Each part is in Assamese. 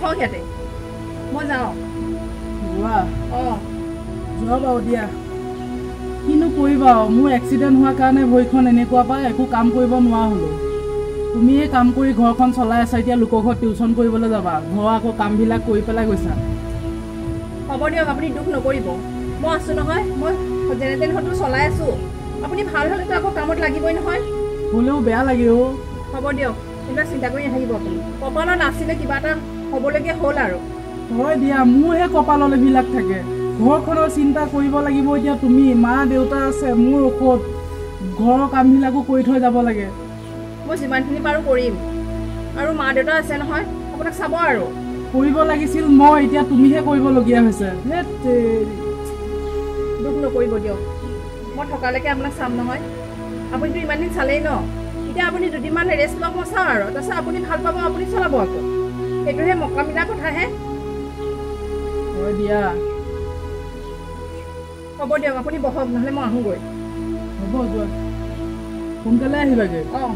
বহক ইয়াতে মই যাওঁ যোৱা অঁ যোৱা বাৰু দিয়া কিনো কৰিবা মোৰ এক্সিডেণ্ট হোৱাৰ কাৰণে ভৰিখন এনেকুৱা পাই একো কাম কৰিব নোৱাৰা হ'লো তুমিয়ে কাম কৰি ঘৰখন চলাই আছা এতিয়া লোকৰ ঘৰত টিউশ্যন কৰিবলৈ যাবা ঘৰৰ আকৌ কামবিলাক কৰি পেলাই গৈছা হ'ব দিয়ক আপুনি দুখ নকৰিব মই আছোঁ নহয় মই যেনে তেনে হয়তো চলাই আছোঁ আপুনি ভাল হ'লেতো আকৌ কামত লাগিবই নহয় হ'লেও বেয়া লাগে অ' হ'ব দিয়ক এইবিলাক চিন্তা কৰি নাথাকিব আপুনি কপালত নাছিলে কিবা এটা হ'বলগীয়া হ'ল আৰু হয় দিয়া মোৰহে কপালত এইবিলাক থাকে ঘৰখনৰ চিন্তা কৰিব লাগিব এতিয়া তুমি মা দেউতা আছে মোৰ ঔষধ ঘৰৰ কামবিলাকো কৰি থৈ যাব লাগে মই যিমানখিনি পাৰোঁ কৰিম আৰু মা দেউতা আছে নহয় আপোনাক চাব আৰু কৰিব লাগিছিল মই এতিয়া তুমিহে কৰিবলগীয়া হৈছে দুখ নকৰিব দিয়ক মই থকালৈকে আপোনাক চাম নহয় আপুনিতো ইমান দিন চালেই ন এতিয়া আপুনি দুদিনমান ৰেষ্ট লওক মই চাওঁ আৰু তাৰপিছত আপুনি ভাল পাব আপুনি চলাব আকৌ সেইটোহে মকা মিলা কথাহে হয় দিয়া হ'ব দিয়ক আপুনি বহক নহ'লে মই আহোঁগৈ হ'ব যোৱা সোনকালে আহিবাগে অঁ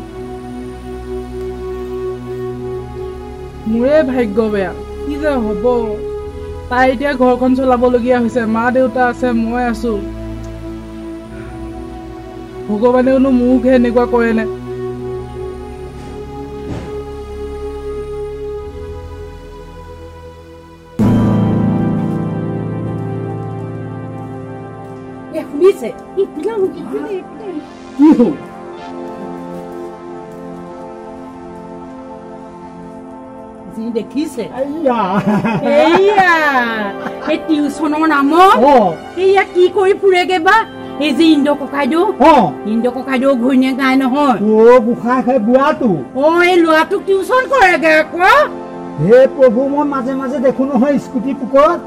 মোৰে ভাগ্য বেয়া কি যে হ'ব তাই এতিয়া ঘৰখন চলাবলগীয়া হৈছে মা দেউতা আছে মই আছো ভগৱানেওনো মোক এনেকুৱা কৰে নে শুনিছে কি হ'ল দেখিছে সেই টিউচনৰ নামত সেয়া কি কৰি ফুৰেগে বা এই যে ইন্দ্ৰ ককাইদেউ ঘৈণীয়েক নাই নহয় বুঢ়াটো এই ল'ৰাটোক টিউচন কৰেগে আকৌ হে প্ৰভু মই মাজে মাজে দেখো নহয় স্কুটি পুকৰত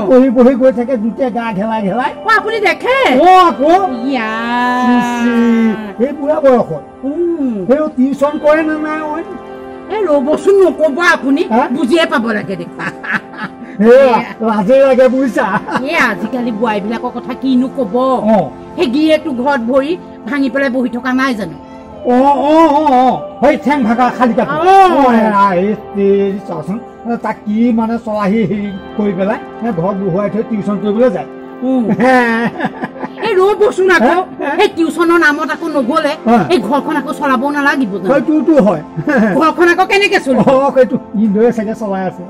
পঢ়ি পঢ়ি গৈ থাকে দুটা গা ঘেলাই ঘেলাই আপুনি দেখে আকৌ সেই বুঢ়া বয়সত সেই টিউচন কৰে নে নাই ৰ'বচোন নকব আপুনি বুজিয়ে পাব লাগে দেখা লাজে লাগে বুজিছা আজিকালি বোৱাৰীবিলাকৰ কথা কিনো কব সেই গিৰিয়েকটো ঘৰত ভৰি ভাঙি পেলাই বহি থকা নাই জানো ঠেং ভাগা খালি চাচোন তাক কি মানে চলাহি হেৰি কৰি পেলাই ঘৰত বহুৱাই থৈ টিউচন কৰিবলৈ যায় ৰ'বচোন আকৌ সেই টিউচনৰ নামত আকৌ নগলে এই ঘৰখন আকৌ চলাব নালাগিব ঘৰখন আকৌ কেনেকে চলিব সেইটো ইন্দৰে চাগে চলাই আছে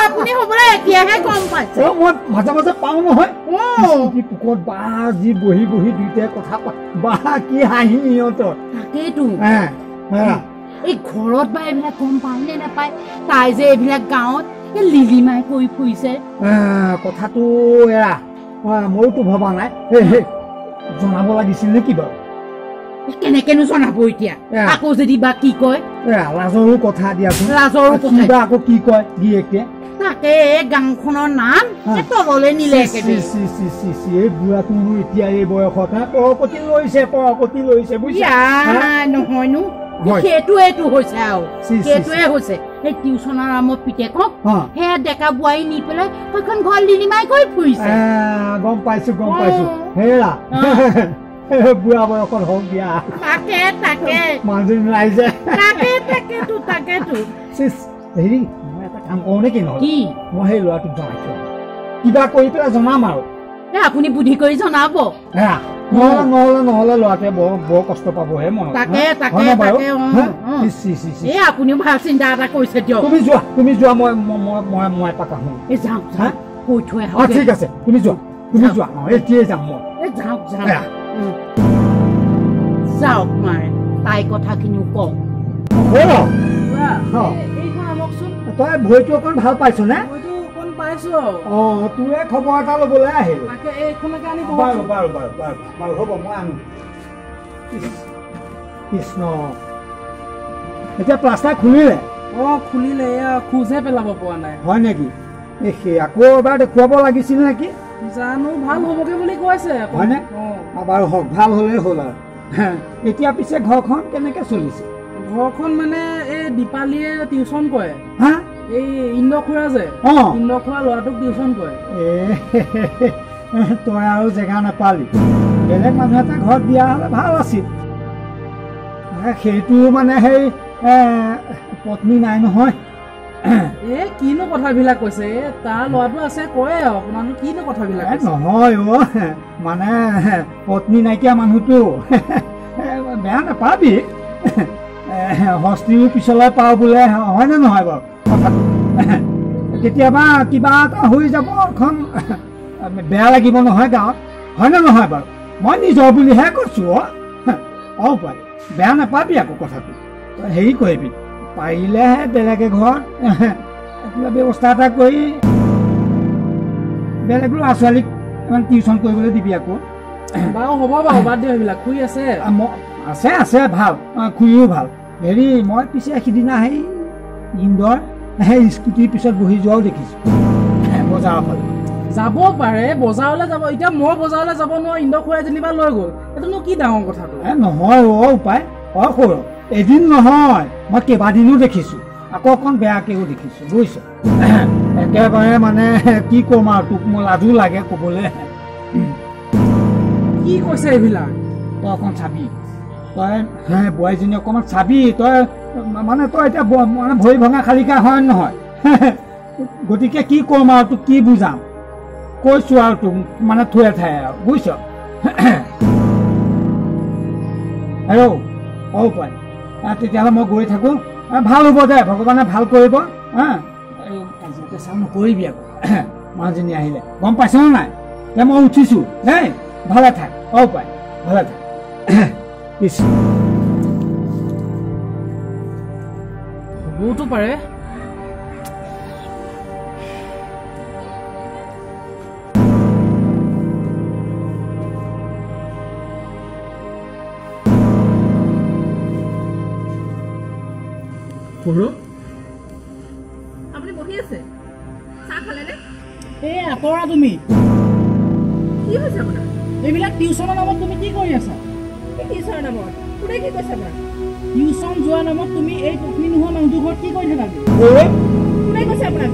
আপুনি হ'বলৈ এতিয়াহে গম পাইছে মই মাজে মাজে পাওঁ নহয় পুকৰত বা যি বহি বহি দুইটাই কথা বা কি হাঁহি সিহঁতৰ তাকেইতো এই ঘৰত বা এইবিলাক গম পায় নে নাপায় তাই যে এইবিলাক গাঁৱত লিলিমাই কৰি ফুৰিছে কথাটো এৰা মইতো ভবা নাই জনাব লাগিছিল নেকি বাৰু কেনেকেনো জনাব এতিয়া আকৌ যদি বা কি কয় লাজৰো কথা দিয়াচোন লাজৰো কথা আকৌ কি কয় গিৰিয়েকে তাকে গাঁওখনৰ নাম তললে নিলে এই বুঢ়াটো এতিয়া এই বয়সত পৰপতি লৈছে বুজিছা নহয়নো সেইটোৱেটো হৈছে আৰু সেইটোৱে হৈছে সেই টিউচনৰ নামত পিতেকক সেয়া ডেকা বোৱাৰী নি পেলাই সেইখন ঘৰ লিলিমাই কৰি ফুৰিছে গম পাইছো হেৰা বুঢ়া বয়সত হওক দিয়া তাকে মানুহজনী ৰাইজে তাকেতো হেৰি মই এটা কাম কৰো নেকি নহয় কি মই সেই ল'ৰাটোক জনাইছো কিবা কৰি পেলাই জনাম আৰু আপুনি বুদ্ধি কৰি জনাব নহলে ল'ৰাটোৱে বৰ কষ্ট পাবহে মনত আপুনিও ভাল চিন্তা এটা কৰিছে দিয়ক তুমি যোৱা মই এপাক আহো যাওঁ কৈ থৈ ঠিক আছে তুমি যোৱা এতিয়াই যাম মই যাওক মাৰে তাই কথাখিনিও কওঁ তই ভৰিটো অকণ ভাল পাইছ নে পাইছো তোৰে খবৰ এটা ল'বলৈ আহিলো বাৰু হ'ব মই আনো কৃষ্ণ এতিয়া প্লাষ্টাৰ খুলিলে খুলিলে এয়া খোজহে পেলাব পৰা নাই হয় নেকি সেই আকৌ এবাৰ দেখুৱাব লাগিছিল নেকি জানো ভাল হ'বগে বুলি কৈছে হয়নে বাৰু হওক ভাল হ'লেই হ'ল আৰু এতিয়া পিছে ঘৰখন কেনেকে চলিছে ঘৰখন মানে এই দীপালীয়ে টিউচন কৰে এই ইন্দ্ৰখুৰা ল'ৰাটোক টিউচন কৰে তই আৰু জেগা নাপালি বেলেগ মানুহ এটা ঘৰত দিয়া হ'লে ভাল আছিল সেইটো মানে সেই পত্নী নাই নহয় এ কিনো কথাবিলাক কৈছে তাৰ ল'ৰাটো আছে কয়ে আপোনালোক কিনো কথাবিলাক নহয় মানে পত্নী নাইকিয়া মানুহটো বেয়া নাপাবি হস্তিও পিছলৈ পাওঁ বোলে হয়নে নহয় বাৰু কথাটো কেতিয়াবা কিবা এটা হৈ যাব এখন বেয়া লাগিব নহয় গাঁৱত হয়নে নহয় বাৰু মই নিজৰ বুলিহে কৈছোঁ পাই বেয়া নাপাবি আকৌ কথাটো তই হেৰি কৰিবি পাৰিলেহে বেলেগে ঘৰত কিবা ব্যৱস্থা এটা কৰি বেলেগ ল'ৰা ছোৱালীক টিউচন কৰিবলৈ দিবি আকৌ বাৰু হ'ব বাৰু বাদ দিয়ক এইবিলাক খুৰী আছে আছে ভাল খুৰীও ভাল হেৰি মই পিছে সিদিনা সেই ইন্দৰ সেই স্কুটিৰ পিছত বহি যোৱাও দেখিছোঁ বজাৰৰ ফালে যাব পাৰে বজাৰলৈ যাব এতিয়া মই বজাৰলৈ যাব নোৱাৰো ইন্দৰ খুৰাই যেনিবা লৈ গ'ল এইটোনো কি ডাঙৰ কথাটো নহয় উপায় সৰু এদিন নহয় মই কেইবাদিনো দেখিছোঁ আকৌ অকণ বেয়াকেও দেখিছোঁ বুজিছ একেবাৰে মানে কি ক'ম আৰু তোক মই লাজো লাগে ক'বলৈ কি কৈছে এইবিলাক তই অকণ চাবি তই বোৱাৰীজনী অকণমান চাবি তই মানে তই এতিয়া মানে ভৰি ভঙা খালিকা হয় নহয় গতিকে কি ক'ম আৰু তোক কি বুজাম কৈছোঁ আৰু তোক মানে থৈ ঠাই আৰু বুজিছ হেল্ল' পাই তেতিয়াহ'লে মই গৈ থাকোঁ ভাল হ'ব দে ভগৱানে ভাল কৰিব চাওঁ নকৰিবি আকৌ মানুহজনী আহিলে গম পাইছনে নাই দে মই উঠিছোঁ দেই ভালে থাক পাই ভালে থাক হ'বওতো পাৰে আপুনি বহি আছে চাহ খালেনে এই আঁতৰা তুমি কি হৈছে আপোনাৰ এইবিলাক টিউচনৰ নামত তুমি কি কৰি আছা টিউচনৰ নামত কোনে কি কৈছে আপোনাৰ টিউচন যোৱা নামত তুমি এই পত্নী নোহোৱা মানুহটোৰ ঘৰত কি কৰি থাকা কোনে কৈছে আপোনাক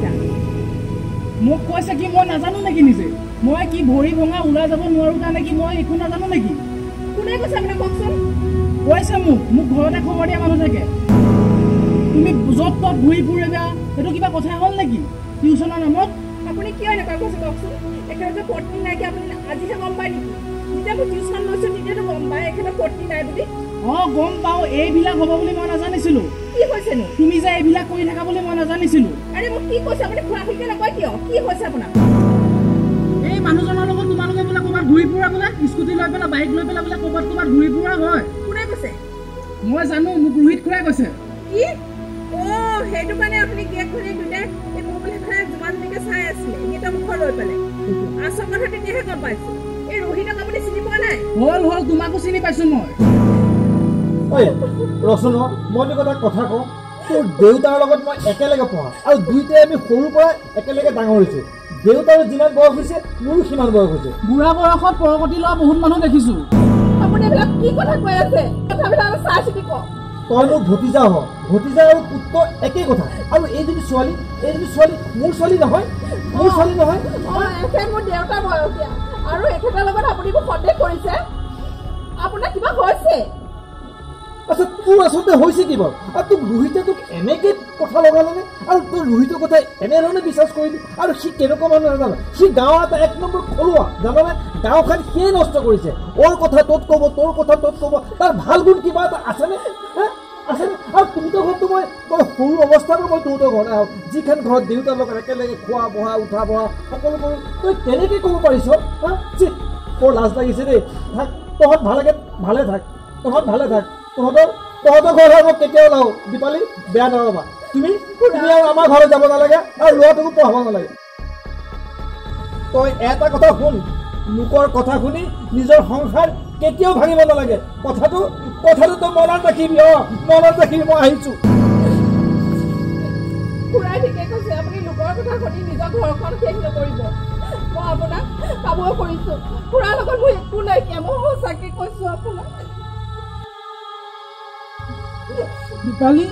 মোক কৈছে কি মই নাজানো নেকি নিজে মই কি ভৰি ভঙা ওলাই যাব নোৱাৰো কাৰণে কি মই একো নাজানো নেকি কোনে কৈছে আপোনাক কওকচোন কৈছে মোক ঘৰতে খবৰ দিয়া মানুহ থাকে তুমি য'ত ত'ত ঘূৰি ফুৰিবা সেইটো কিবা কথা হ'ল নেকি টিউচনৰ নামত আপুনি কিয় এনেকুৱা কৈছে কওকচোন একেবাৰে পত্নী নাইকিয়া আপুনি আজিহে গম পায় নেকি যেতিয়া মই টিউচন লৈছোঁ তেতিয়াতো গম পায় একেবাৰে পত্নী নাই বুলি গম পাওঁ এইবিলাক হ'ব বুলি মই নাজানিছিলোঁ কি হৈছেনো তুমি যে এইবিলাক কৰি থাকা বুলি মই নাজানিছিলোঁ আৰে মোক কি কৈছে আপুনি খোৱা শিকে নকয় কিয় কি হৈছে আপোনাৰ এই মানুহজনৰ লগত তোমালোকে বোলে ক'ৰবাত ঘূৰি ফুৰা বোলে স্কুটি লৈ পেলাই বাইক লৈ পেলাই বোলে ক'ৰবাত ঘূৰি ফুৰা হয় কোনে কৈছে মই জানো মোক ৰোহিত খুৰাই কৈছে কি সেইটো কাৰণে আপুনি গেট খুলি দুটাই এই মোবাইল এখনে জোমানলৈকে চাই আছিলে গেটৰ মুখৰ লৈ পেলাই আচল কথা তেতিয়াহে গম পাইছোঁ এই ৰোহিতক আপুনি চিনি পোৱা নাই হ'ল তোমাকো চিনি পাইছোঁ মই ৰচন মই তোক এটা কথা কওঁ তোৰ দেউতাৰ লগত মই একেলগে পঢ়া আৰু দুইটাই আমি সৰুৰ পৰা একেলগে ডাঙৰ হৈছোঁ দেউতাৰো যিমান বয়স হৈছে মোৰো সিমান বয়স হৈছে বুঢ়া বয়সত পৰকতি লোৱা বহুত মানুহ দেখিছোঁ আপুনি এইবিলাক কি কথা কৈ আছে কথাবিলাক চাই চিতি কওক তই মোৰ ভতিজা হ ভতিজা আৰু পুত্ৰ একেই কথা আৰু এইজনী ছোৱালী মোৰ ছোৱালী নহয় মোৰ দেউতাৰ বয়সীয়া আৰু এখেতৰ লগত আপুনি মোক সন্দেহ কৰিছে আপোনাৰ কিবা হৈছে আচ্ছা তোৰ আচলতে হৈছে কি বাৰু আৰু তোক ৰোহিতে তোক এনেকৈ কথা লগালেনে আৰু তোৰ ৰোহিতৰ কথা এনেধৰণে বিশ্বাস কৰিবি আৰু সি কেনেকুৱা মানুহ নাজানে সি গাঁৱৰ এটা 1 নম্বৰ খলুৱা জানানে গাঁওখন সিয়ে নষ্ট কৰিছে ওৰ কথা তত ক'ব তোৰ কথা তত ক'ব তাৰ ভাল গুণ কিবা এটা আছেনে আছেনে আৰু তহঁতৰ ঘৰতো মই সৰু অৱস্থাৰ পৰা মই তহঁতৰ ঘৰত আহোঁ যিখন ঘৰত দেউতাৰ লগত একেলগে খোৱা বহা উঠা বহা সকলো কৰোঁ তই তেনেকৈ ক'ব পাৰিছ বৰ লাজ লাগিছে দেই থাক তহঁত ভালে থাক তহঁতৰ ঘৰ মই কেতিয়াও নাহো দীপালী বেয়া নাপাবা তুমি আৰু আমাৰ ঘৰত যাব নালাগে আৰু ল'ৰাটোকো পঢ়াব নালাগে তই এটা কথা শুন লোকৰ কথা শুনি নিজৰ সংসাৰ কেতিয়াও ভাঙিব নালাগে কথাটো তই মনত ৰাখিবি মই আহিছোঁ খুৰাই ঠিকে কৈছে আপুনি লোকৰ কথা শুনি নিজৰ ঘৰখন শেষ নকৰিব মই আপোনাক কাবুৱা কৰিছোঁ খুৰাৰ লগত মোৰ একো নাইকিয়া মই সঁচাকৈ কৈছোঁ আপোনাক দীপালী